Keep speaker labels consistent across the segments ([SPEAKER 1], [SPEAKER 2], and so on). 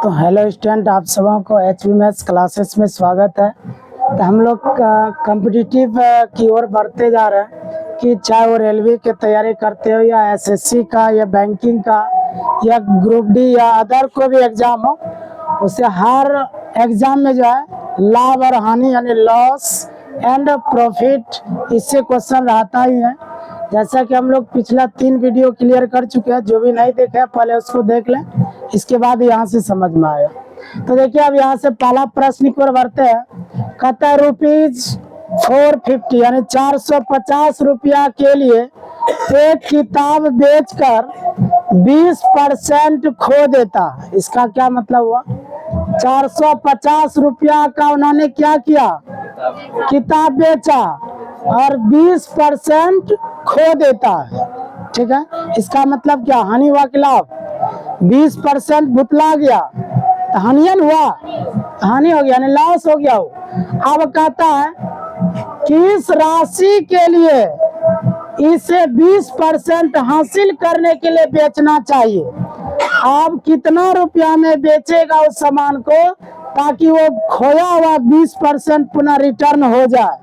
[SPEAKER 1] तो hello student, आप सबों को एचवी मैथ्स क्लासेस में स्वागत है। तो हम लोग कॉम्पिटिटिव की ओर बढ़ते जा रहे हैं कि चाहे वो रेलवे की तैयारी करते हो या एसएससी का या बैंकिंग का या ग्रुप डी या अदर कोई भी एग्जाम हो, उससे हर एग्जाम में जो है लाभ और हानि यानी लॉस एंड प्रॉफिट इससे क्वेश्चन रहता ही है। जैसा कि हम लोग पिछला 3 वीडियो क्लियर कर चुके हैं, जो भी नहीं देखे हैं पहले उसको देख लें, इसके बाद यहाँ से समझ में आएगा। तो देखिए अब यहाँ से पहला प्रश्न की ओर बढ़ते हैं। कहता है ₹450 यानी 450 रुपया के लिए एक किताब बेचकर 20% खो देता है। इसका क्या मतलब हुआ? 450 रुपया का उन्होंने क्या किया? किताब बेचा और 20% खो देता है। ठीक है, इसका मतलब क्या? हानि हुआ कि लाभ? 20% भुतला गया तो हानियन हुआ, हानि हो गया, यानी लॉस हो गया। अब कहता है कि इस राशि के लिए इसे 20% हासिल करने के लिए बेचना चाहिए। आप कितना रुपया में बेचेगा उस सामान को ताकि वो खोया हुआ 20% पुनः रिटर्न हो जाए?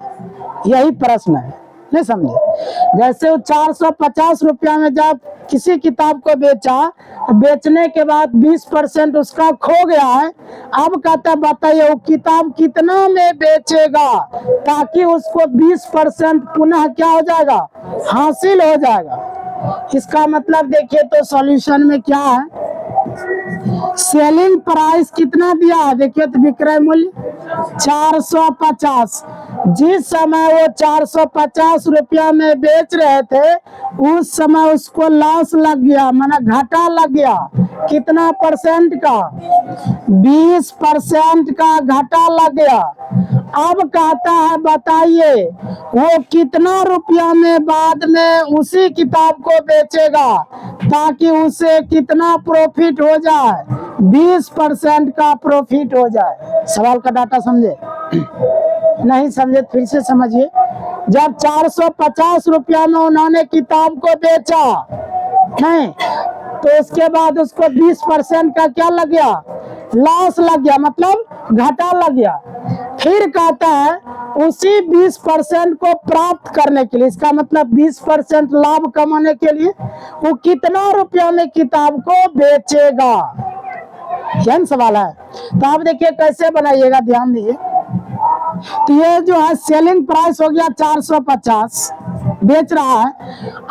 [SPEAKER 1] यही प्रश्न है, नहीं समझे? जैसे वो 450 रुपया में जब किसी किताब को बेचा, बेचने के बाद 20% उसका खो गया है। अब कहता बताइए वो किताब कितना में बेचेगा ताकि उसको 20% पुनः क्या हो जाएगा? हासिल हो जाएगा। इसका मतलब देखिए तो सॉल्यूशन में क्या है? सेलिंग प्राइस कितना दिया है? देखिए तो विक्रय मूल्य 450। जिस समय वो 450 रुपया में बेच रहे थे उस समय उसको लॉस लग गया, माना घाटा लग गया। कितना परसेंट का? 20% का घाटा लग गया। अब कहता है बताइए वो कितना रुपया में बाद में उसी किताब को बेचेगा ताकि उसे कितना प्रॉफिट हो जाए? 20% का प्रॉफिट हो जाए। सवाल का डाटा समझे? नहीं समझे फिर से समझिए। जब 450 रुपया में उन्होंने किताब को बेचा नहीं, तो उसके बाद उसको 20% का क्या लग गया? लॉस लग गया, मतलब घाटा लग गया। फिर कहता है उसी 20% को प्राप्त करने के लिए, इसका मतलब 20% लाभ कमाने के लिए वो कितना रुपया में किताब को बेचेगा? यही सवाल है। तो आप देखिए कैसे बनाइएगा, ध्यान दीजिए। तो ये जो है सेलिंग प्राइस हो गया 450, बेच रहा है।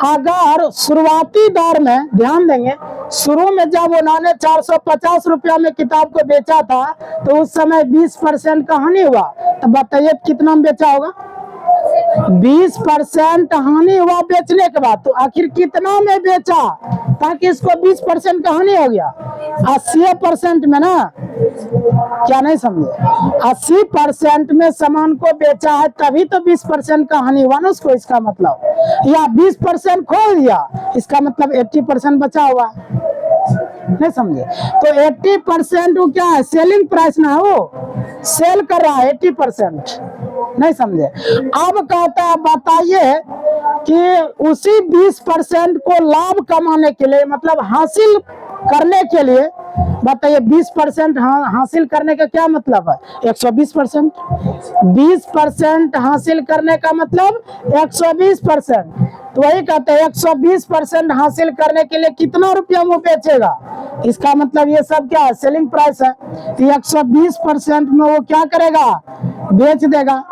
[SPEAKER 1] अगर शुरुआती दौर में ध्यान देंगे, शुरू में जब उन्होंने 450 रुपया में किताब को बेचा था तो उस समय 20% का हानि हुआ। तो बताइए कितना में बेचा होगा? 20% हानि हुआ बेचने के बाद। तो आखिर कितना में बेचा ताकि इसको 20% का हानि हो गया? 80% में ना, क्या नहीं समझे? 80% में सामान को बेचा है तभी तो 20% का हानि हुआ ना उसको। इसका मतलब या 20% खो दिया, इसका मतलब 80% बचा हुआ है। नहीं समझे? तो 80% वो क्या है? सेलिंग प्राइस ना, वो सेल कर रहा है 80%। नहीं समझे? अब कहता है बताइए कि उसी 20% को लाभ कमाने के लिए, मतलब हासिल करने के लिए, बताइए 20% हासिल करने का क्या मतलब है? 120%। 20% हासिल करने का मतलब 120%। तो वही कहते हैं 120% हासिल करने के लिए कितना रुपया वो बेचेगा? इसका मतलब ये सब क्या है? सेलिंग प्राइस है। तो 120% में वो क्या करेगा? बेच देगा।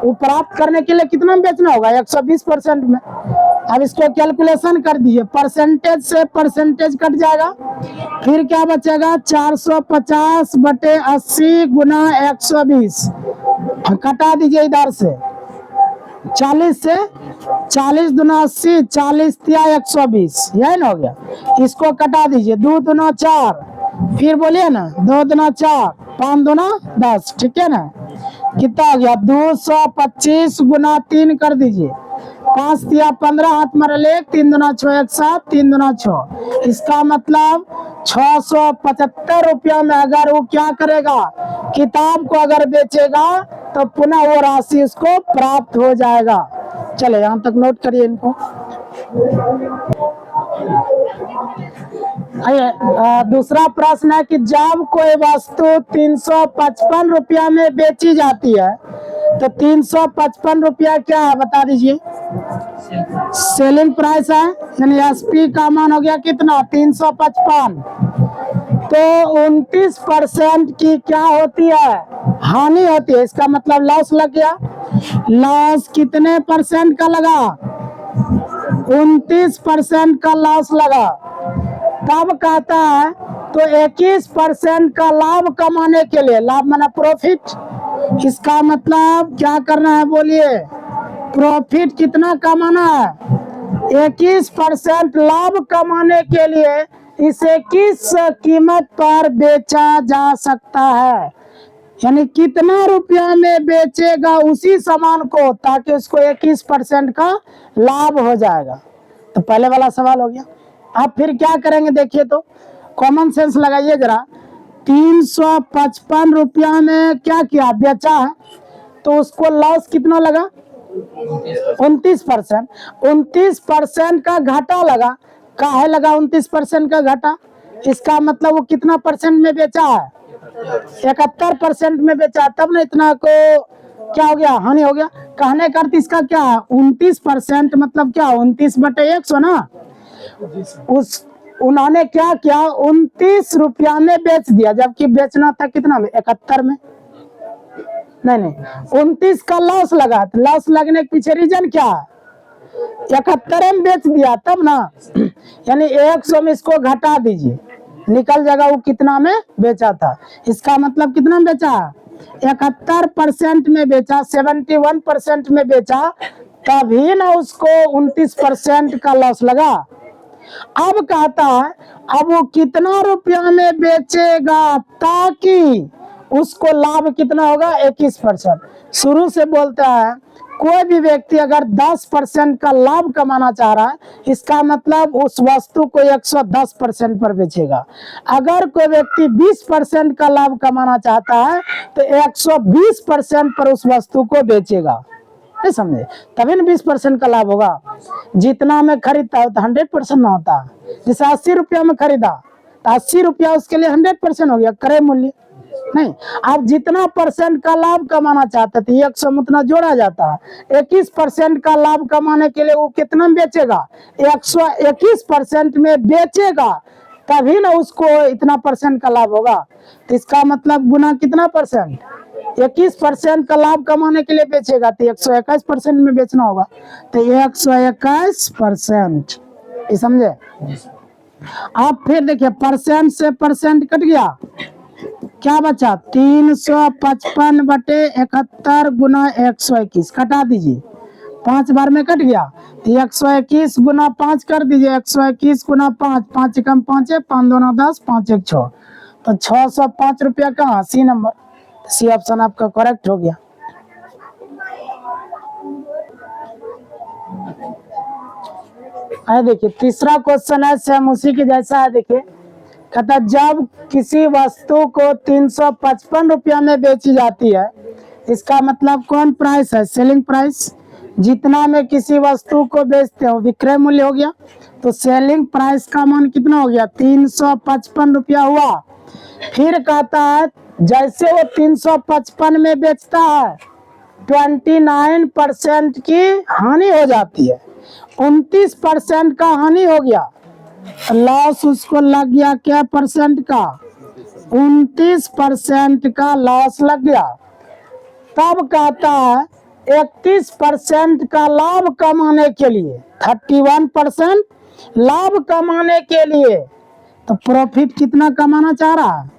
[SPEAKER 1] वो प्राप्त करने के लिए कितना में बेचना होगा? 120% में। अब इसको कैलकुलेशन कर दीजिए, परसेंटेज से परसेंटेज कट जाएगा, फिर क्या बचेगा? 450 बटे 80 गुना 120 कटा दीजिए इधर से। 40 से 40 दुना 80, 40 तिया 120, यही ना हो गया। इसको कटा दीजिए, 2 दुना 4, फिर बोलिए ना 2 दुना 4, 5 दुना 10, ठीक है ना? कितना हो गया? 225 गुना 3 कर दीजिए। 5 तिया 15, हाथ मारे ले, 3 दुना 6, 1 7, 3 दुना 6। इसका मतलब 675 रुपया में अगर वो क्या करेगा? किताब को अगर बेचेगा तो पुनः वो राशि उसको प्राप्त हो जाएगा। चले यहाँ तक नोट करिए इनको। दूसरा प्रश्न है कि जब कोई वस्तु 355 रुपया में बेची जाती है तो 355 रुपया क्या है बता दीजिए। सेलिंग प्राइस है, यानी एसपी का मान हो गया कितना 355। तो 29% की क्या होती है, हानि होती है। इसका मतलब लॉस लग गया। लॉस कितने परसेंट का लगा, 29% का लॉस लगा। तब कहता है तो 21% का लाभ कमाने के लिए, लाभ माना प्रॉफिट, इसका मतलब क्या करना है बोलिए, प्रॉफिट कितना कमाना है, 21% लाभ कमाने के लिए इसे किस कीमत पर बेचा जा सकता है, यानी कितना रुपया में बेचेगा उसी सामान को ताकि उसको 21% का लाभ हो जाएगा। तो पहले वाला सवाल हो गया। अब फिर क्या करेंगे देखिए, तो कॉमन सेंस लगाइए जरा। 355 रुपया में क्या किया, बेचा है, तो उसको लॉस कितना लगा 29%। 29% का घाटा लगा। काहे लगा 29% का घाटा, इसका मतलब वो कितना परसेंट में बेचा है, 71% में बेचा, तब ना इतना को क्या हो गया, हानि हो गया। कहने का अर्थ इसका क्या है, 29% मतलब क्या 29/100 ना। उन्होंने क्या किया, 29 रुपया में बेच दिया, जबकि बेचना था कितना में, 71 में। नहीं 29 का लॉस लगा। तो लॉस लगने के पीछे रीजन क्या है, 71 में बेच दिया तब ना, यानी 100 में इसको घटा दीजिए, निकल जाएगा वो कितना में बेचा था। इसका मतलब कितना में बेचा, 71% में बेचा, 71% में बेचा, तभी ना उसको 29% का लॉस लगा। अब कहता है अब वो कितना रुपया में बेचेगा ताकि उसको लाभ कितना होगा, 21%। शुरू से बोलता है कोई भी व्यक्ति अगर 10% का लाभ कमाना चाह रहा है, इसका मतलब उस वस्तु को 110% पर बेचेगा। अगर कोई व्यक्ति 20% का लाभ कमाना चाहता है तो 120% पर उस वस्तु को बेचेगा। नहीं समझे, तभी ना 20% का लाभ होगा। जितना में खरीदता है तो 100% ना होता। जैसे 80 रुपया में खरीदा तो 80 रुपया उसके लिए 100% हो गया क्रय मूल्य। नहीं, आप जितना परसेंट का लाभ कमाना चाहते थे 100 में उतना जोड़ा जाता है। 21% का लाभ कमाने के लिए वो कितना में बेचेगा, 121% में बेचेगा, तभी ना उसको इतना परसेंट का लाभ होगा। तो इसका मतलब गुना कितना परसेंट, 21% का लाभ कमाने के लिए बेचेगा तो 121% में बेचना होगा। तो 121%, ये समझे। आप फिर देखिए परसेंट से परसेंट कट गया, क्या बचा 355/71 गुना 121, कटा दीजिए, 5 बार में कट गया। तो 121 गुना 5 कर दीजिए, 121 गुना 5, 5 कम 5 है, 5 2 10, 5 1 6, तो 605 रुपया कहाँ, सी नंबर। सी ऑप्शन आपका करेक्ट हो गया। देखिए तीसरा क्वेश्चन है सेम उसी के जैसा है। देखिए कहता जब किसी वस्तु को 355 रुपया में बेची जाती है, इसका मतलब कौन प्राइस है, सेलिंग प्राइस। जितना में किसी वस्तु को बेचते हो विक्रय मूल्य हो गया, तो सेलिंग प्राइस का मान कितना हो गया, 355 रुपया हुआ। फिर कहता है जैसे वो 355 में बेचता है 29% की हानि हो जाती है, 29% का हानि हो गया, लॉस उसको लग गया क्या परसेंट का, 29% का लॉस लग गया। तब कहता है 31% का लाभ कमाने के लिए, 31% लाभ कमाने के लिए, तो प्रॉफिट कितना कमाना चाह रहा है,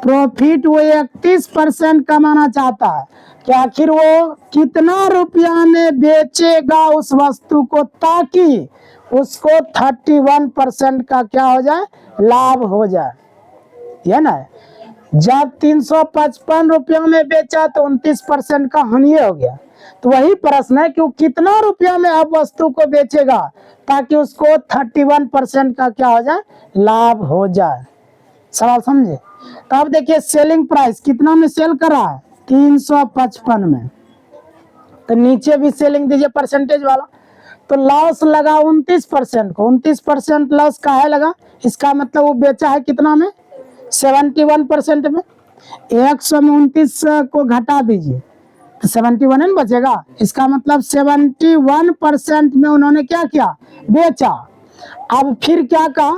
[SPEAKER 1] प्रॉफिट वो 31% कमाना चाहता है कि आखिर वो कितना रुपया में बेचेगा उस वस्तु को ताकि उसको 31% का क्या हो जाए, लाभ हो जाए, है ना। जब 355 रुपया में बेचा तो 29% का हानि हो गया। तो वही प्रश्न है कि वो कितना रुपया में अब वस्तु को बेचेगा ताकि उसको 31% का क्या हो जाए, लाभ हो जाए। सवाल समझे। तो अब देखिए सेलिंग प्राइस कितना में सेल कर रहा है, 355 में, तो नीचे भी सेलिंग दीजिए परसेंटेज वाला। तो लॉस लगा 29% को, 29% लॉस का है लगा, इसका मतलब वो बेचा है कितना में, 71% में। 100 में 29 को घटा दीजिए तो 71 है ना बचेगा, इसका मतलब 71% में उन्होंने क्या किया, बेचा। अब फिर क्या कहा,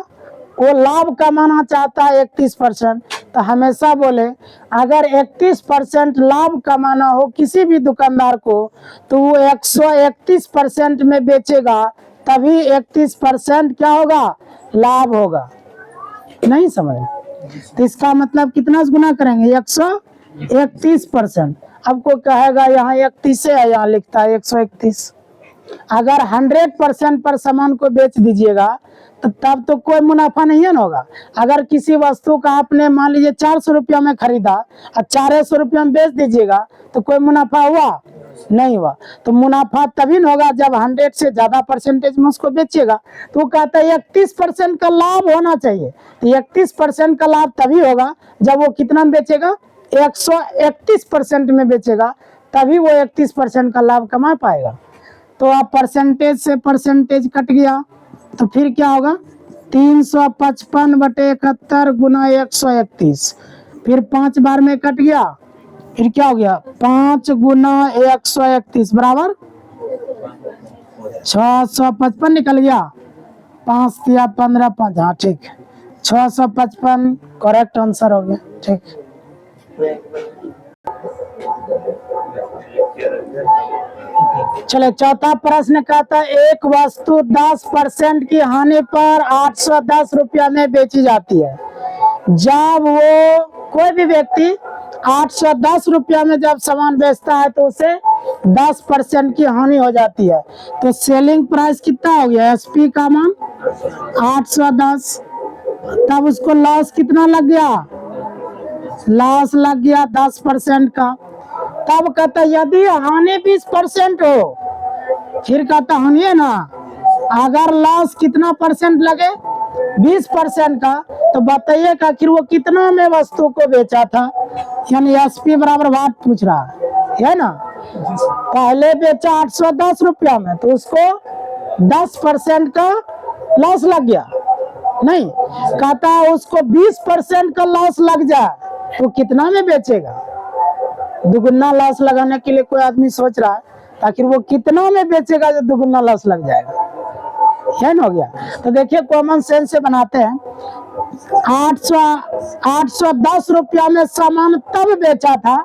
[SPEAKER 1] वो लाभ कमाना चाहता है 31%, तो हमेशा बोले अगर 31% लाभ कमाना हो किसी भी दुकानदार को तो वो 131% में बेचेगा, तभी 31% क्या होगा, लाभ होगा। नहीं समझ, तो इसका मतलब कितना से गुना करेंगे, 131%। अब कोई कहेगा यहाँ 31 है, यहाँ लिखता है 131। अगर 100% पर सामान को बेच दीजिएगा तो तब तो कोई मुनाफा नहीं है ना होगा। अगर किसी वस्तु का आपने मान लीजिए 400 रुपया में खरीदा और 400 रुपया में बेच दीजिएगा तो कोई मुनाफा हुआ, नहीं हुआ। तो मुनाफा तभी न होगा जब 100 से ज्यादा परसेंटेज में उसको बेचेगा। तो वो कहता है 31% का लाभ होना चाहिए, तो 31% का लाभ तभी होगा जब वो कितना में बेचेगा, 131% में बेचेगा, तभी वो 31% का लाभ कमा पाएगा। तो आप परसेंटेज से परसेंटेज कट गया तो फिर क्या होगा, 355/71 गुना 131, फिर 5 बार में कट गया, फिर क्या हो गया, 5 गुना 131 बराबर 655 निकल गया, 5 या 15 5, हाँ ठीक, 655 करेक्ट आंसर हो गया। ठीक, चले चौथा प्रश्न कहता है एक वस्तु 10% की हानि पर 810 रुपया में बेची जाती है। जब वो कोई भी व्यक्ति 810 रुपया में जब सामान बेचता है तो उसे 10% की हानि हो जाती है। तो सेलिंग प्राइस कितना हो गया, एसपी का मान 810, तब उसको लॉस कितना लग गया, लॉस लग गया 10% का। तब कहता यदि हानि 20% हो, फिर कहता हानि है ना, अगर लॉस कितना परसेंट लगे, 20% का, तो बताइए का कि वो कितना में वस्तु को बेचा था, यानी एसपी बराबर वाट पूछ रहा है ना। पहले बेचा 810 रुपया में तो उसको 10% का लॉस लग गया, नहीं कहता उसको 20% का लॉस लग जाए तो कितना में बेचेगा। दुगुना लॉस लगाने के लिए कोई आदमी सोच रहा है, आखिर वो कितना में बेचेगा जो दुगुना लॉस लग जाएगा, है ना। हो गया तो देखिए कॉमन सेंस से बनाते हैं। 810 रुपया में सामान तब बेचा था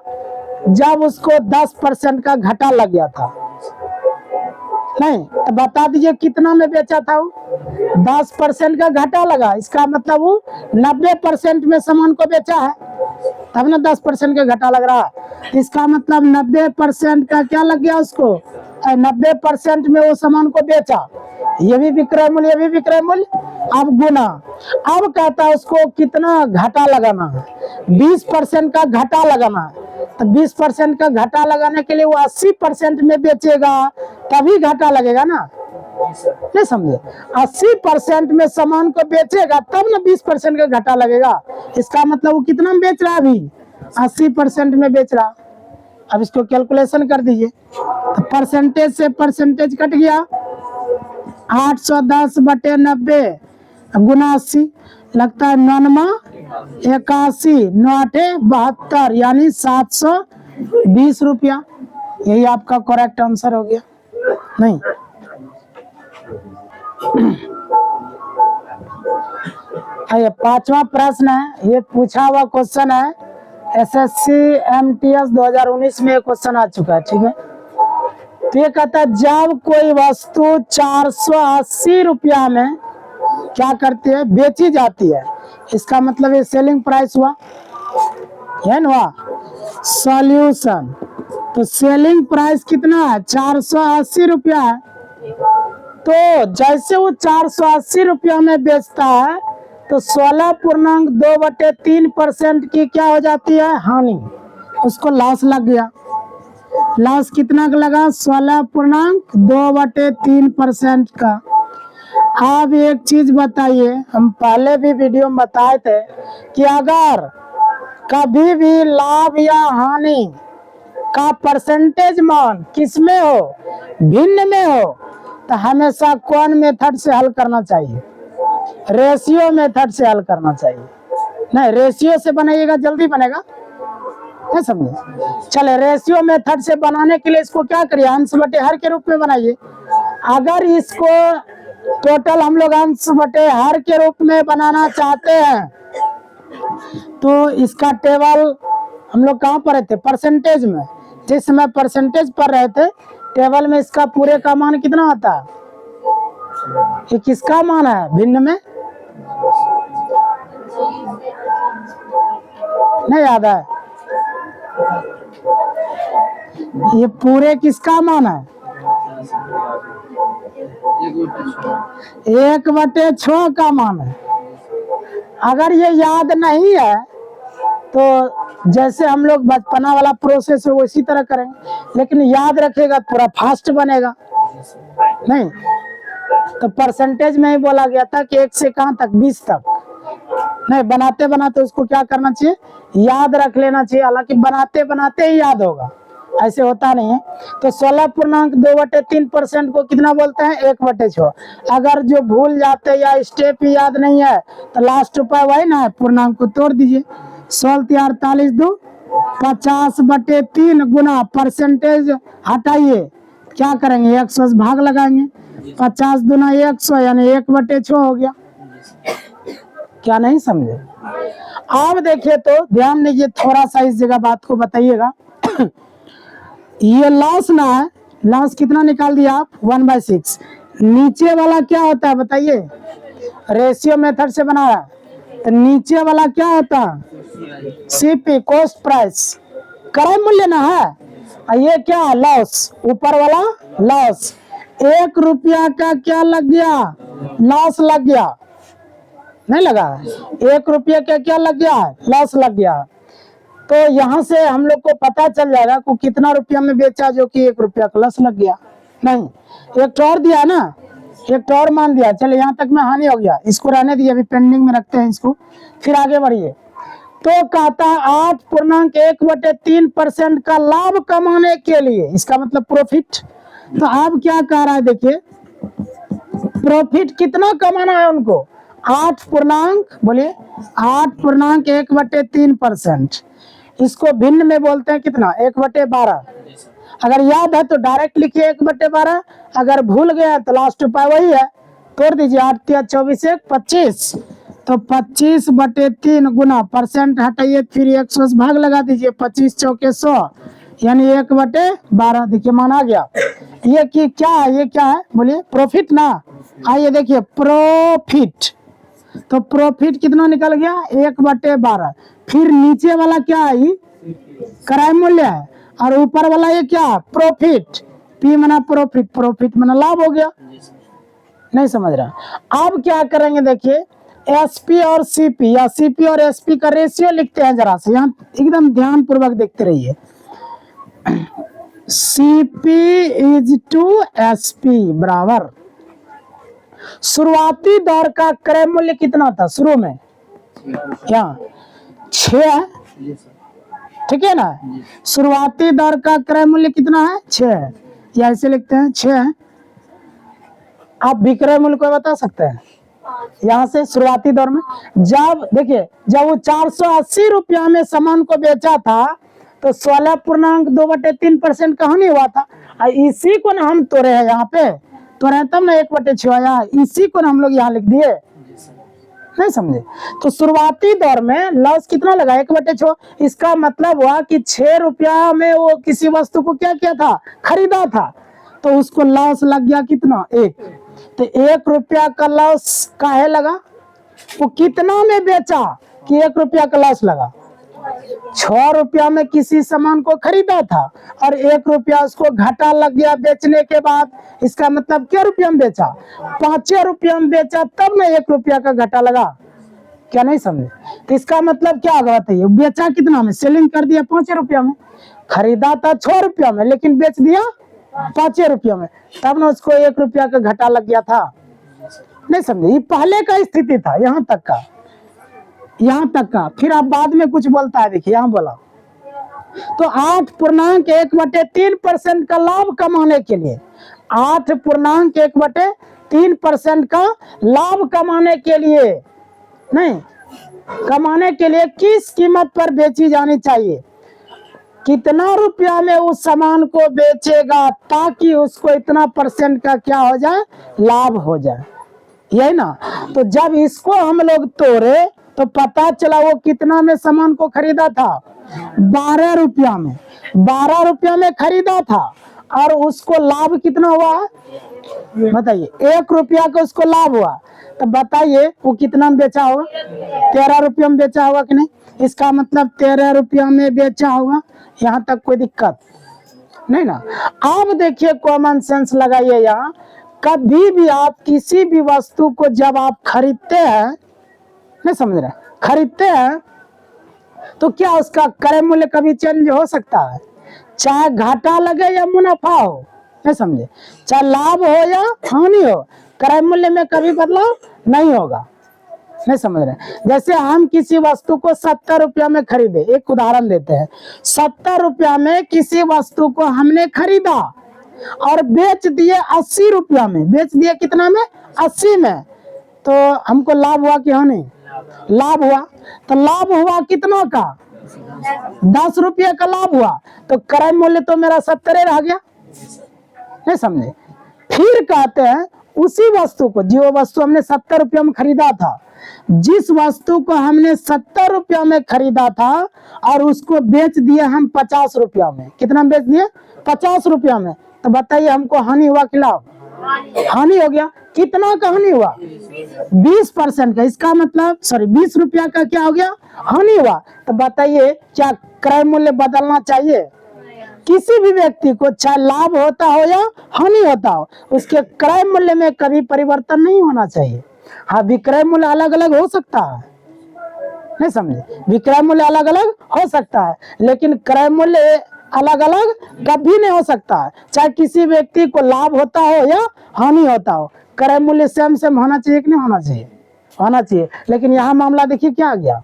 [SPEAKER 1] जब उसको 10% का घाटा लग गया था, नहीं तो बता दीजिए कितना में बेचा था वो, 10% का घाटा लगा, इसका मतलब वो 90% में सामान को बेचा है, तब ना 10% का घाटा लग रहा है। इसका मतलब 90% का क्या लग गया उसको, 90% में वो सामान को बेचा, ये भी विक्रय मूल्य, ये भी विक्रय मूल्य। अब गुना, अब कहता है उसको कितना घाटा लगाना है, 20% का घाटा लगाना है। तो 20% का घाटा लगाने के लिए वो 80% में बेचेगा तभी घाटा लगेगा ना, नहीं समझे। 80% में सामान को बेचेगा तब ना 20% का घाटा लगेगा। इसका मतलब वो कितना में बेच रहा है, अभी 80% में बेच रहा। अब इसको कैलकुलेशन कर दीजिए, तो परसेंटेज से परसेंटेज कट गया, 810/90 गुना 80 लगता है 99 81 98 72, यानी 720 रुपया। यही आपका करेक्ट आंसर हो गया। नहीं आइए पांचवा प्रश्न है, ये पूछा हुआ क्वेश्चन है, एसएससी एमटीएस 2019 में क्वेश्चन आ चुका है, ठीक है। तो ये कहता है जब कोई वस्तु 480 रुपया में क्या करती है, बेची जाती है, इसका मतलब ये सेलिंग प्राइस हुआ, है ना। सॉल्यूशन, तो सेलिंग प्राइस कितना है, 480 रुपया है। तो जैसे वो 480 रुपया में बेचता है तो 16.2/3% की क्या हो जाती है, हानि, उसको लॉस लग गया। लॉस कितना का लगा, 16.2/3% का। अब एक चीज बताइए, हम पहले भी वीडियो में बताए थे कि अगर कभी भी लाभ या हानि का परसेंटेज मान किस में हो, भिन्न में हो, तो हमेशा कौन मेथड से हल करना चाहिए? रेशियो मेथड से हल करना चाहिए। नहीं, रेशियो से बनाइएगा जल्दी बनेगा, नहीं समझे? चले, रेशियो मेथड से बनाने के लिए इसको क्या करिए, अंश बटे हर के रूप में बनाइए। अगर इसको टोटल हम लोग अंश बटे हर के रूप में बनाना चाहते हैं तो इसका टेबल हम लोग कहाँ पढ़े थे? परसेंटेज में। जिस समय परसेंटेज पढ़ रहे थे, टेबल में इसका पूरे का मान कितना आता है? ये किसका मान है भिन्न में? नहीं याद है? ये पूरे किसका मान है? 1/6 का मान है। अगर ये याद नहीं है तो जैसे हम लोग बचपना वाला प्रोसेस है उसी तरह करेंगे, लेकिन याद रखेगा पूरा फास्ट बनेगा। नहीं तो परसेंटेज में ही बोला गया था कि 1 से कहाँ तक? 20 तक। नहीं, बनाते बनाते उसको क्या करना चाहिए? याद रख लेना चाहिए। हालांकि बनाते बनाते ही याद होगा, ऐसे होता नहीं है। तो 16.2/3% को कितना बोलते हैं? 1/6। अगर जो भूल जाते या स्टेप याद नहीं है तो लास्ट उपाय वही ना है, पूर्णांक को तोड़ दीजिए। 16×48 50/3 गुना परसेंटेज हटाइए, क्या करेंगे? 100 से भाग लगाएंगे। 50 दूना 100 यानी 1/6 हो गया। क्या नहीं समझे? अब देखिए तो ध्यान दीजिए, थोड़ा सा इस जगह बात को बताइएगा। ये लॉस ना है, लॉस कितना निकाल दिया आप? 1/6। नीचे वाला क्या होता है बताइए? रेशियो मेथड से बना है तो नीचे वाला क्या होता है? सीपी, कॉस्ट प्राइस, क्रय मूल्य ना है। और ये क्या? लॉस। ऊपर वाला लॉस। 1 रुपया का क्या लग गया? लॉस लग गया। नहीं लगा? 1 रुपया का क्या लग गया? लॉस लग गया। तो यहाँ से हम लोग को पता चल जाएगा को कितना रुपया में बेचा जो कि 1 रुपया का लॉस लग गया। नहीं, एक और दिया ना, एक और मान दिया। चलिए यहाँ तक में हानि हो गया, इसको रहने दिए, अभी पेंडिंग में रखते हैं इसको, फिर आगे बढ़िए। तो कहता 8.1/3% का लाभ कमाने के लिए, इसका मतलब प्रॉफिट। तो अब क्या कह रहा है देखिए, प्रॉफिट कितना कमाना है उनको? 8.1/3%। इसको भिन्न में बोलते हैं कितना? 1/12। अगर याद है तो डायरेक्ट लिखिए 1/12। अगर भूल गया तो लास्ट उपाय वही है, तोड़ दीजिए। 8 × 24 = 25। तो 25/3 गुना परसेंट हटाइए, फिर 100 से भाग लगा दीजिए। 25 चौके 100 यानी 1/12। देखिए मान आ गया। ये कि क्या है? ये क्या है बोलिए? प्रॉफिट ना। आइए देखिए, प्रॉफिट। तो प्रॉफिट कितना निकल गया? 1/12। फिर नीचे वाला क्या है? क्रय मूल्य है। और ऊपर वाला ये क्या? प्रॉफिट। पी मना प्रॉफिट, प्रॉफिट मना लाभ हो गया। नहीं समझ रहा? अब क्या करेंगे देखिए, एसपी और सीपी या सीपी और एसपी का रेशियो लिखते हैं। जरा से यहाँ एकदम ध्यान पूर्वक देखते रहिए। सीपी इज टू एसपी बराबर, शुरुआती दौर का क्रय मूल्य कितना था शुरू में? क्या? 6। ठीक है ना? शुरुआती दौर का क्रय मूल्य कितना है? 6। या ऐसे लिखते हैं 6। आप विक्रय मूल्य को बता सकते हैं यहाँ से? शुरुआती दौर में जब देखिए, जब वो 480 रुपया में सामान को बेचा था तो 16.2/3% का हानि हुआ था। इसी को ना हम तोड़े हैं यहाँ पे, तोड़े तब ना 1/6 आया। इसी को ना हम लोग यहाँ लिख दिए। नहीं समझे? तो शुरुआती दौर में लॉस कितना लगा? 1/6। इसका मतलब हुआ कि 6 रुपया में वो किसी वस्तु को क्या किया था? खरीदा था। तो उसको लॉस लग गया कितना? 1। तो 1 रुपया का लॉस काहे लगा? वो कितना में बेचा कि 1 रुपया का लॉस लगा? 6 रुपया में किसी सामान को खरीदा था और 1 रुपया उसको घाटा लग गया बेचने के बाद। इसका मतलब क्या रुपया में बेचा? 5 रुपया में बेचा, तब ना 1 रुपया का घाटा लगा। क्या नहीं समझे? तो इसका मतलब क्या होगा बताइए? बेचा कितना में? सेलिंग कर दिया 5 रुपया में, खरीदा था 6 रुपया में लेकिन बेच दिया 5 रुपया में, तब ना उसको 1 रुपया का घाटा लग गया था। नहीं समझे? ये पहले का स्थिति था, यहाँ तक का, यहाँ तक का। फिर आप बाद में कुछ बोलता है, देखिए यहाँ बोला। तो 8.1/3% का लाभ कमाने के लिए 8.1/3% का लाभ कमाने के लिए, नहीं कमाने के लिए किस कीमत पर बेची जानी चाहिए? कितना रुपया में उस सामान को बेचेगा ताकि उसको इतना परसेंट का क्या हो जाए, लाभ हो जाए, यही ना। तो जब इसको हम लोग तोड़े तो पता चला वो कितना में सामान को खरीदा था, 12 रुपया में, 12 रुपया में खरीदा था और उसको लाभ कितना हुआ बताइए, 1 रुपया का उसको लाभ हुआ। तो बताइए वो कितना में बेचा होगा, 13 रुपया में बेचा होगा कि नहीं? इसका मतलब 13 रुपया में बेचा होगा, यहाँ तक कोई दिक्कत नहीं ना। अब देखिए कॉमन सेंस लगाइए यहाँ, कभी भी आप किसी भी वस्तु को जब आप खरीदते हैं, नहीं समझ रहे, खरीदते हैं तो क्या उसका क्रय मूल्य कभी चेंज हो सकता है? चाहे घाटा लगे या मुनाफा हो, नहीं समझे, चाहे लाभ हो या हानि हो, क्रय मूल्य में कभी बदलाव नहीं होगा, नहीं समझ रहे। जैसे हम किसी वस्तु को 70 रुपया में खरीदे, एक उदाहरण देते हैं, 70 रुपया में किसी वस्तु को हमने खरीदा और बेच दिए 80 रुपया में, बेच दिए कितना में, 80 में, तो हमको लाभ हुआ कि हानि? लाभ हुआ। तो लाभ हुआ कितना का, 10 रुपये का लाभ हुआ, तो क्रय मूल्य तो मेरा 70 रह गया, नहीं समझे। फिर कहते हैं उसी वस्तु को, जो वस्तु हमने 70 रुपया में खरीदा था, जिस वस्तु को हमने 70 रुपया में खरीदा था और उसको बेच दिए हम 50 रुपया में, कितना बेच दिए, 50 रुपया में, तो बताइए हमको हानि हुआ कि लाभ? हानि हो गया। कितना का हानि हुआ? 20% का। इसका मतलब 20 रुपया का क्या हो गया, हानि हुआ। तो बताइए क्या क्रय मूल्य बदलना चाहिए? किसी भी व्यक्ति को चाहे लाभ होता हो या हानि होता हो, उसके क्रय मूल्य में कभी परिवर्तन नहीं होना चाहिए। हाँ, विक्रय मूल्य अलग अलग हो सकता है, नहीं समझे, विक्रय मूल्य अलग अलग हो सकता है, लेकिन क्रय मूल्य अलग अलग कभी नहीं हो सकता है। चाहे किसी व्यक्ति को लाभ होता हो या हानि होता हो, क्रय मूल्य सेम सेम होना चाहिए कि नहीं होना चाहिए? होना चाहिए। लेकिन यहाँ मामला देखिए क्या आ गया,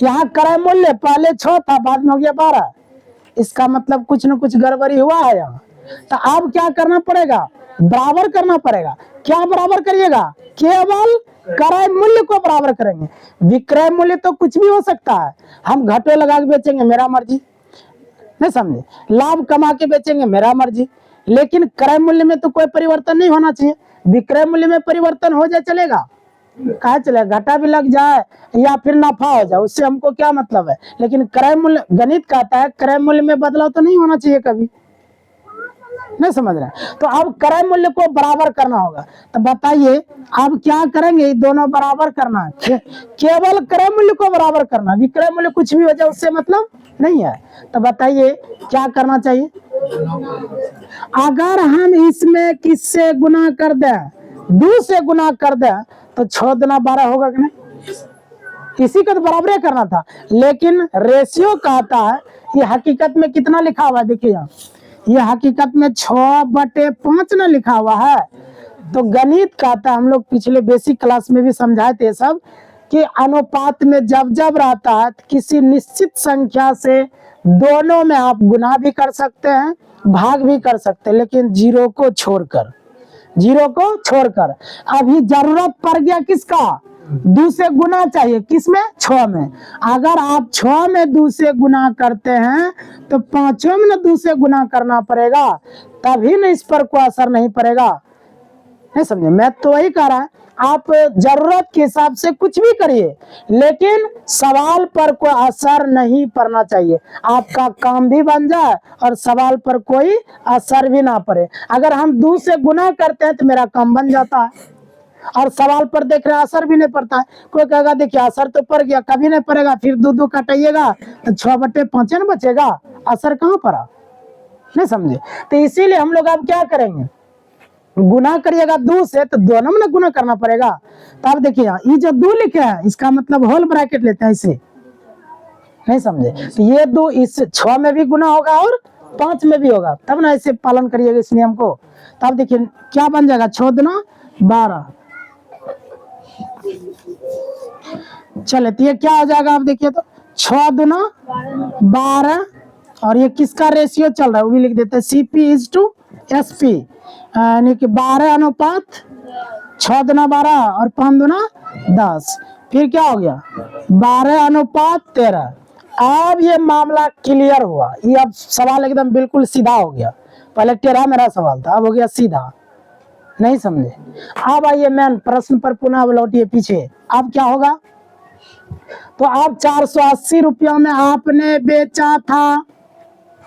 [SPEAKER 1] यहाँ क्रय मूल्य पहले 6 था, बाद में हो गया 12। इसका मतलब कुछ न कुछ गड़बड़ी हुआ है यहाँ। तो अब क्या करना पड़ेगा, बराबर करना पड़ेगा। क्या बराबर करिएगा? केवल क्रय मूल्य को बराबर करेंगे। विक्रय मूल्य तो कुछ भी हो सकता है, हम घाटे लगा के बेचेंगे मेरा मर्जी, नहीं समझे, लाभ कमा के बेचेंगे मेरा मर्जी, लेकिन क्रय मूल्य में तो कोई परिवर्तन नहीं होना चाहिए। विक्रय मूल्य में परिवर्तन हो जाए चलेगा, कहा चलेगा, घाटा भी लग जाए या फिर नफा हो जाए, उससे हमको क्या मतलब है। लेकिन क्रय मूल्य, गणित कहता है क्रय मूल्य में बदलाव तो नहीं होना चाहिए कभी, नहीं समझ रहे। तो अब क्रय मूल्य को बराबर करना होगा। तो बताइए अब क्या करेंगे, दोनों बराबर करना है, केवल क्रय मूल्य को बराबर करना, विक्रय मूल्य कुछ भी हो जाए उससे मतलब नहीं है। तो बताइए क्या करना चाहिए? अगर हम इसमें किससे गुना कर दें, 2 से गुना कर दें, तो 6 दुना 12 होगा कि नहीं? इसी को तो बराबर करना था, लेकिन रेशियो कहता है, ये हकीकत में कितना लिखा हुआ है देखिए यहाँ, ये हकीकत में 6/5 ना लिखा हुआ है। तो गणित कहता है, हम लोग पिछले बेसिक क्लास में भी समझाए थे सब, कि अनुपात में जब जब रहता है किसी निश्चित संख्या से दोनों में आप गुना भी कर सकते हैं, भाग भी कर सकते हैं, लेकिन 0 को छोड़कर, 0 को छोड़कर। अभी जरूरत पड़ गया किसका, 2 से गुना चाहिए, किसमें, 6 में। अगर आप 6 में 2 से गुना करते हैं तो 5 में ना 2 से गुना करना पड़ेगा, तभी ना इस पर कोई असर नहीं पड़ेगा, नहीं समझे। मैं तो वही कह रहा है, आप जरूरत के हिसाब से कुछ भी करिए, लेकिन सवाल पर कोई असर नहीं पड़ना चाहिए। आपका काम भी बन जाए और सवाल पर कोई असर भी ना पड़े। अगर हम 2 से गुना करते हैं तो मेरा काम बन जाता है और सवाल पर देख रहे असर भी नहीं पड़ता है। कोई कहेगा देखिए असर तो पड़ गया, कभी नहीं पड़ेगा, फिर 2 काटिएगा तो 6/5 न बचेगा, असर कहाँ पड़ा, नहीं समझे। तो इसीलिए हम लोग अब क्या करेंगे, गुना करिएगा 2 से तो दोनों में ना गुना करना पड़ेगा। तो अब देखिए ये जो 2 लिखे हैं, इसका मतलब होल ब्रैकेट लेते हैं इसे, नहीं समझे। तो ये 2 इस 6 में भी गुना होगा और 5 में भी होगा, तब ना इसे पालन करिएगा इस नियम को। तो अब देखिए क्या बन जाएगा, 6 दुना 12। चले तो ये क्या हो जाएगा, आप देखिए तो 6 दुना 12, और ये किसका रेशियो चल रहा है वो भी लिख देते हैं, CP/1 SP, यानी कि 12:6 और 5×10। फिर क्या हो गया 12:13। अब ये मामला क्लियर हुआ, ये अब सवाल एकदम बिल्कुल सीधा हो गया। पहले टेढ़ा मेरा सवाल था, अब हो गया सीधा। नहीं समझे? अब आइए मेन प्रश्न पर पुनः लौटिए पीछे। अब क्या होगा, तो अब 480 रुपया में आपने बेचा था,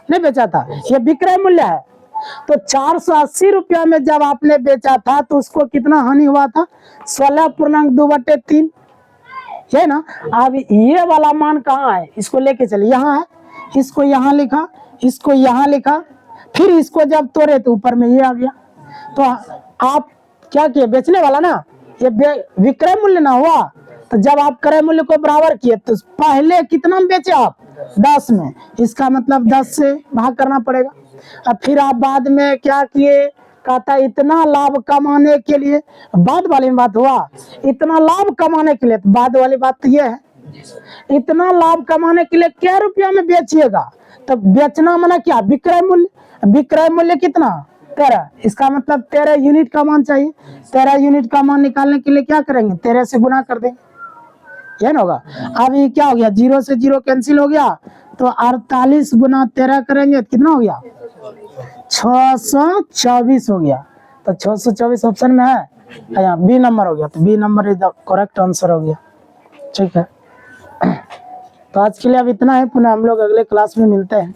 [SPEAKER 1] नहीं बेचा था, ये विक्रय मूल्य है। तो 480 रुपया में जब आपने बेचा था तो उसको कितना हानि हुआ था, 16.2/3, है ना। अब ये वाला मान कहाँ है, इसको लेके चलिए, यहाँ है, इसको यहाँ लिखा, इसको यहाँ लिखा, फिर इसको जब तोड़े तो ऊपर में ये आ गया। तो आप क्या किए, बेचने वाला ना, ये विक्रय मूल्य ना हुआ। तो जब आप क्रय मूल्य को बराबर किए तो पहले कितना में बेचे आप, 10 में, इसका मतलब 10 से भाग करना पड़ेगा। अब फिर आप बाद में क्या किए, कहता इतना लाभ कमाने के लिए, बाद वाली बात हुआ, इतना लाभ कमाने के लिए, तो बाद वाली बात तो ये है, इतना लाभ कमाने के लिए क्या रुपया में बेचिएगा। तो बेचना माना क्या, विक्रय मूल्य, विक्रय मूल्य कितना 13, इसका मतलब 13 यूनिट का मान चाहिए। 13 यूनिट का मान निकालने के लिए क्या करेंगे, 13 से गुना कर देंगे, ये ना होगा। अब ये क्या हो गया, 0 से 0 कैंसिल हो गया, तो 48 गुना 13 करेंगे तो कितना हो गया, 624 हो गया। तो 624 ऑप्शन में है, यहाँ बी नंबर हो गया, तो B number is the correct answer हो गया। ठीक है, तो आज के लिए अब इतना है, पुनः हम लोग अगले क्लास में मिलते हैं।